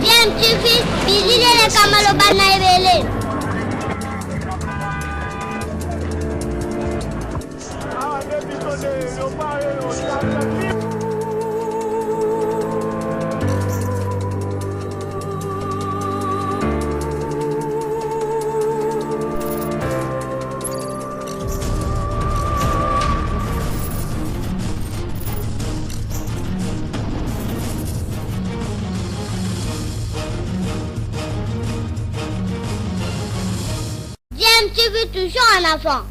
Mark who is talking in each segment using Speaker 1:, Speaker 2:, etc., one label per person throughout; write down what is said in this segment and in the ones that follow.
Speaker 1: DMTV, bilile kamalo bana ebele. DMTV toujours en avant.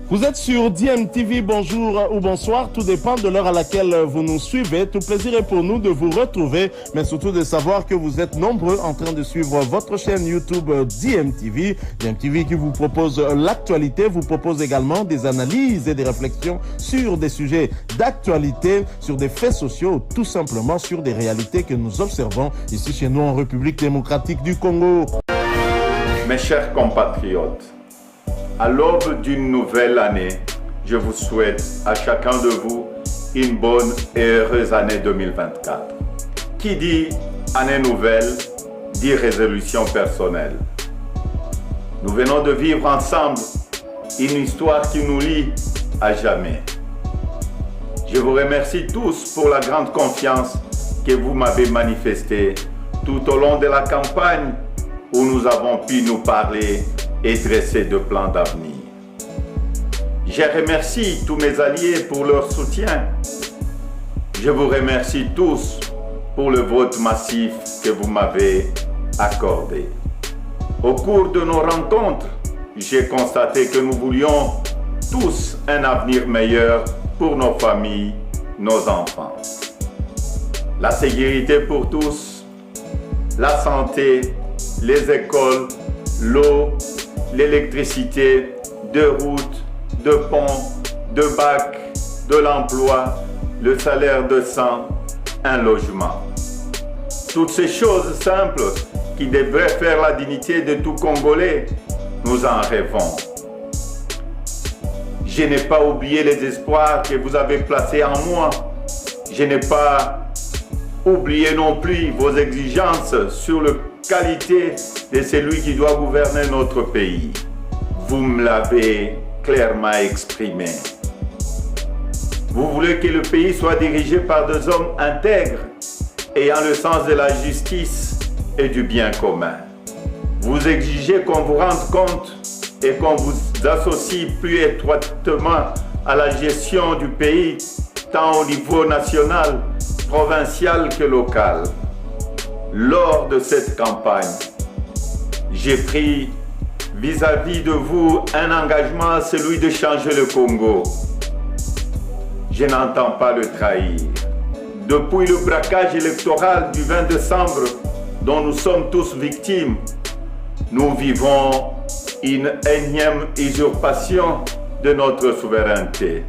Speaker 2: Vous êtes sur DMTV, bonjour ou bonsoir, tout dépend de l'heure à laquelle vous nous suivez. Tout plaisir est pour nous de vous retrouver, mais surtout de savoir que vous êtes nombreux en train de suivre votre chaîne YouTube DMTV. DMTV qui vous propose l'actualité, vous propose également des analyses et des réflexions sur des sujets d'actualité, sur des faits sociaux, tout simplement sur des réalités que nous observons ici chez nous en République démocratique du Congo.
Speaker 3: Mes chers compatriotes, à l'aube d'une nouvelle année, je vous souhaite à chacun de vous une bonne et heureuse année 2024. Qui dit année nouvelle, dit résolution personnelle. Nous venons de vivre ensemble une histoire qui nous lie à jamais. Je vous remercie tous pour la grande confiance que vous m'avez manifestée tout au long de la campagne où nous avons pu nous parler et dresser de plans d'avenir. Je remercie tous mes alliés pour leur soutien. Je vous remercie tous pour le vote massif que vous m'avez accordé. Au cours de nos rencontres, j'ai constaté que nous voulions tous un avenir meilleur pour nos familles, nos enfants. La sécurité pour tous, la santé, les écoles, l'eau, l'électricité, de routes, de ponts, de bacs, de l'emploi, le salaire décent, un logement. Toutes ces choses simples qui devraient faire la dignité de tout Congolais, nous en rêvons. Je n'ai pas oublié les espoirs que vous avez placés en moi. Je n'ai pas oublié non plus vos exigences sur la qualité de celui qui doit gouverner notre pays. Vous me l'avez clairement exprimé. Vous voulez que le pays soit dirigé par des hommes intègres, ayant le sens de la justice et du bien commun. Vous exigez qu'on vous rende compte et qu'on vous associe plus étroitement à la gestion du pays, tant au niveau national, provincial que local. Lors de cette campagne, j'ai pris vis-à-vis de vous un engagement, celui de changer le Congo. Je n'entends pas le trahir. Depuis le braquage électoral du 20 décembre, dont nous sommes tous victimes, nous vivons une énième usurpation de notre souveraineté.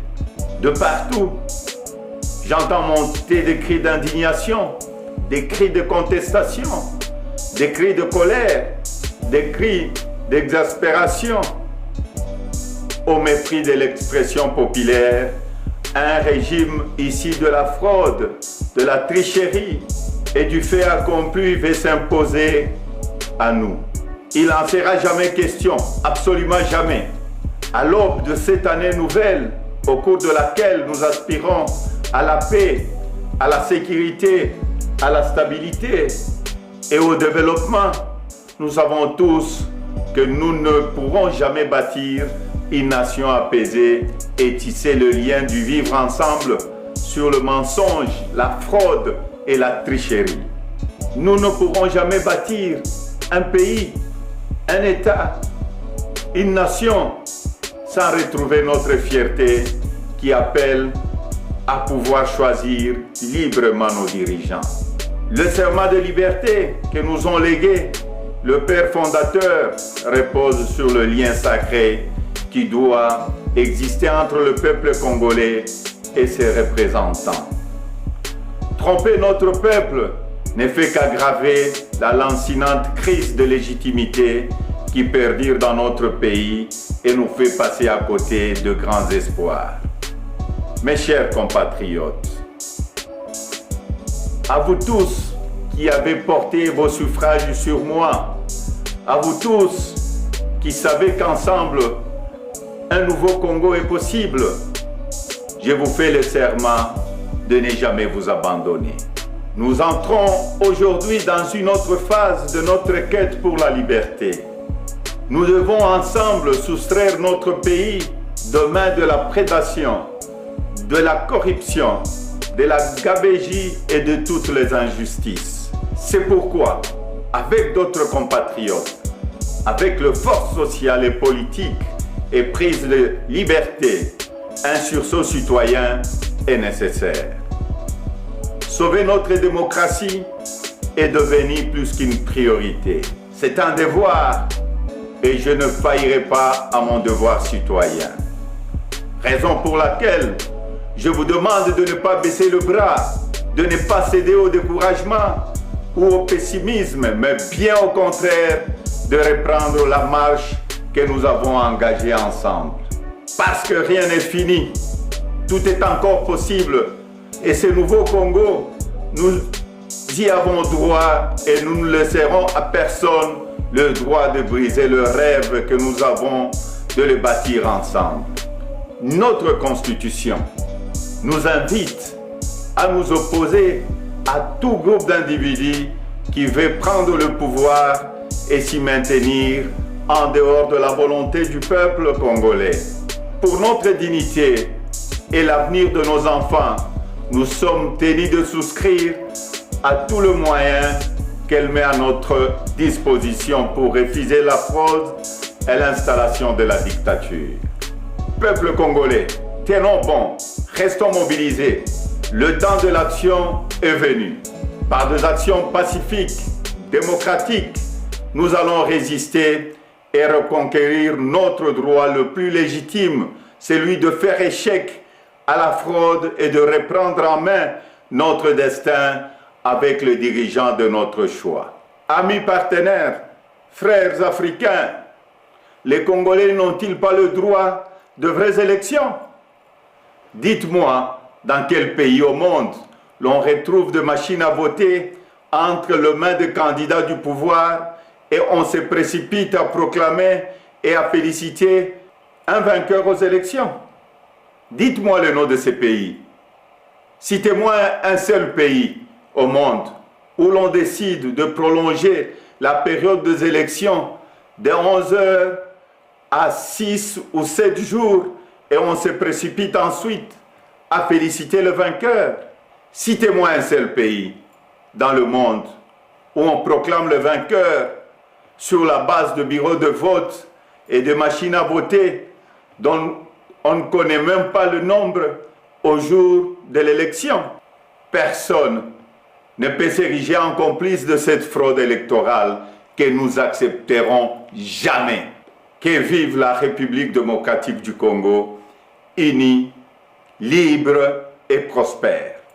Speaker 3: De partout, j'entends monter des cris d'indignation, des cris de contestation, des cris de colère, des cris d'exaspération. Au mépris de l'expression populaire, un régime issu de la fraude, de la tricherie et du fait accompli veut s'imposer à nous. Il n'en sera jamais question, absolument jamais. À l'aube de cette année nouvelle, au cours de laquelle nous aspirons à la paix, à la sécurité, à la stabilité et au développement, nous savons tous que nous ne pourrons jamais bâtir une nation apaisée et tisser le lien du vivre ensemble sur le mensonge, la fraude et la tricherie. Nous ne pourrons jamais bâtir un pays, un État, une nation sans retrouver notre fierté qui appelle à pouvoir choisir librement nos dirigeants. Le serment de liberté que nous ont légué le Père fondateur repose sur le lien sacré qui doit exister entre le peuple congolais et ses représentants. Tromper notre peuple ne fait qu'aggraver la lancinante crise de légitimité qui qui perdure dans notre pays et nous fait passer à côté de grands espoirs. Mes chers compatriotes, à vous tous qui avez porté vos suffrages sur moi, à vous tous qui savez qu'ensemble, un nouveau Congo est possible, je vous fais le serment de ne jamais vous abandonner. Nous entrons aujourd'hui dans une autre phase de notre quête pour la liberté. Nous devons ensemble soustraire notre pays de main de la prédation, de la corruption, de la gabegie et de toutes les injustices. C'est pourquoi, avec d'autres compatriotes, avec le force sociale et politique et prise de liberté, un sursaut citoyen est nécessaire. Sauver notre démocratie est devenu plus qu'une priorité. C'est un devoir et je ne faillirai pas à mon devoir citoyen. Raison pour laquelle je vous demande de ne pas baisser le bras, de ne pas céder au découragement ou au pessimisme, mais bien au contraire, de reprendre la marche que nous avons engagée ensemble. Parce que rien n'est fini, tout est encore possible. Et ce nouveau Congo, nous y avons droit et nous ne laisserons à personne le droit de briser le rêve que nous avons de le bâtir ensemble. Notre Constitution nous invite à nous opposer à tout groupe d'individus qui veut prendre le pouvoir et s'y maintenir en dehors de la volonté du peuple congolais. Pour notre dignité et l'avenir de nos enfants, nous sommes tenus de souscrire à tout le moyen qu'elle met à notre disposition pour refuser la fraude et l'installation de la dictature. Peuple congolais, tenons bon, restons mobilisés. Le temps de l'action est venu. Par des actions pacifiques, démocratiques, nous allons résister et reconquérir notre droit le plus légitime, celui de faire échec à la fraude et de reprendre en main notre destin avec les dirigeants de notre choix. Amis partenaires, frères africains, les Congolais n'ont-ils pas le droit de vraies élections? Dites-moi, dans quel pays au monde l'on retrouve des machines à voter entre les mains des candidats du pouvoir et on se précipite à proclamer et à féliciter un vainqueur aux élections? Dites-moi le nom de ces pays. Citez-moi un seul pays au monde où l'on décide de prolonger la période des élections de 11 heures à 6 ou 7 jours et on se précipite ensuite à féliciter le vainqueur. Citez-moi un seul pays dans le monde où on proclame le vainqueur sur la base de bureaux de vote et de machines à voter dont on ne connaît même pas le nombre au jour de l'élection. Personne ne peut s'ériger en complice de cette fraude électorale que nous accepterons jamais. Que vive la République démocratique du Congo, unie, libre et prospère.